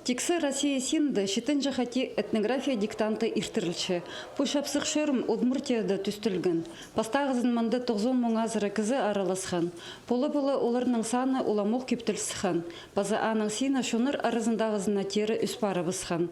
Тиксы Россия синді шетін жахати этнография диктанты иртірілші. Пұшапсық шөрім Удмуртияда түстілген. Пастағызын манды 90 мың азыры кізі араласқан. Полы-полы оларының саны уламуқ кептілсіған. База аның сина шоныр арызындағызына тері үспары бысқан.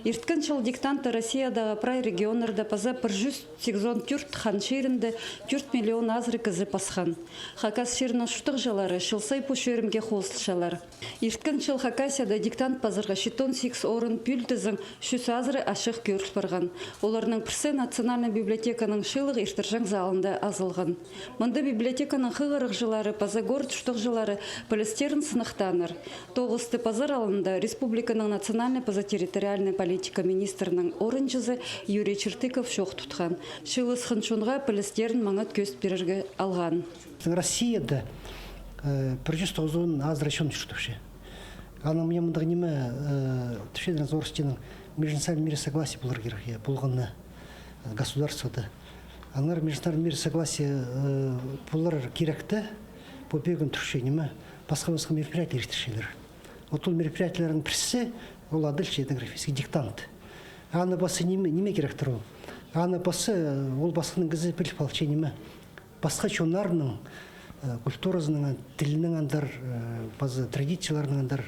Ирткін шыл диктанты Россиядағы прай регионырда паза 180 түрт хан шерінді 4 миллион азыры кізі пасқан. Хакас шерінің шұтық жалары шылсай пұшөрімге қолсылшалар. Ирткін шыл Хакасияда диктант пазырға 8 орын пүлтізің шүс азыры ашық көріс барған. Оларының пірсе национальный библиотеканың шылық иртіржан залында азылған. Мұнда библиотеканың қығырық жылары паза горд шұтық жылары пөлістерін сынықтаныр. 9-ты пазар алында республиканың национальный паза территориальный политика министрінің орынжызы Юрий Чертыков шоқ тұтқан. Шылыс хыншонға пөлістерін маңат көст берерге алған. Россияда 190 азыр шон түштіпші. Ана мне мұндағы неме түшеден зорстенің межнациональный мир согласия бұлар керек, бұлғаны государствода. Анар межнациональный мир согласия бұлар керекті, побегін түрше неме басқа-басқа мероприятия ештішелер. Вот ол мероприятиялардың бірісі ол адылшы этнографический диктант. Ана басы неме керектір ол? Ана басы ол басқының кізі біліп алчы неме? Басқа чонарының культурасының, тілінің андар, традицияларының андар,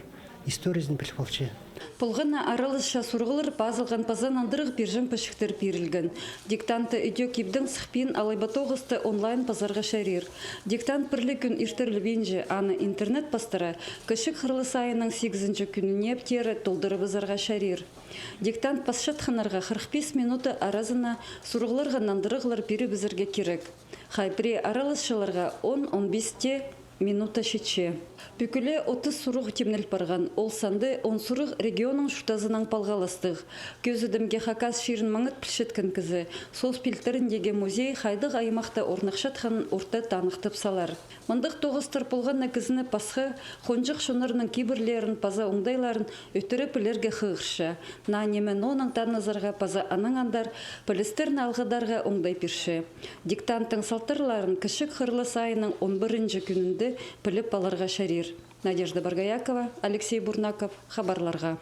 историясын біліп алчы. Пылғына аралысша сұрғылыр пазылған пазанандырық бержін пішіктер берілген. Диктанты үйде кепдің сықпен алайбатоғысты онлайн пазарға шәрер. Диктант бірлі күн иртірлі бенже аны интернет пастыра кішік қырлы сайының 8-ші күніне ептері толдыры базарға шәрер. Диктант пасшатханарға 45 минуты аразына сұрғылырға нандырығылар бері бізірге керек. Хайпре аралысшыларға 10-15 минута шетше. Бүкілі 30 сұрық темнел барған. Ол санды 10 сұрық регионың шутазының палғаластық. Көзідімге Хакас шерін маңыт пілшеткен кізі. Сол спилтеріндегі музей хайдық аймақта орнықшатқан орта танықтып салар. Мындық тоғыстыр болғанна кізіні пасқы қонжық шонырының кибірлерін паза оңдайларын өтірі пілерге қығыршы. На немен оның танызарға паза анаңандар пілістерін алғадарға оңдай перші. Диктанттың салтырларын кішік қырлы сайының 11-ші күнінде піліп аларға шәрер. Надежда Баргаякова, Алексей Бурнаков, хабарларға.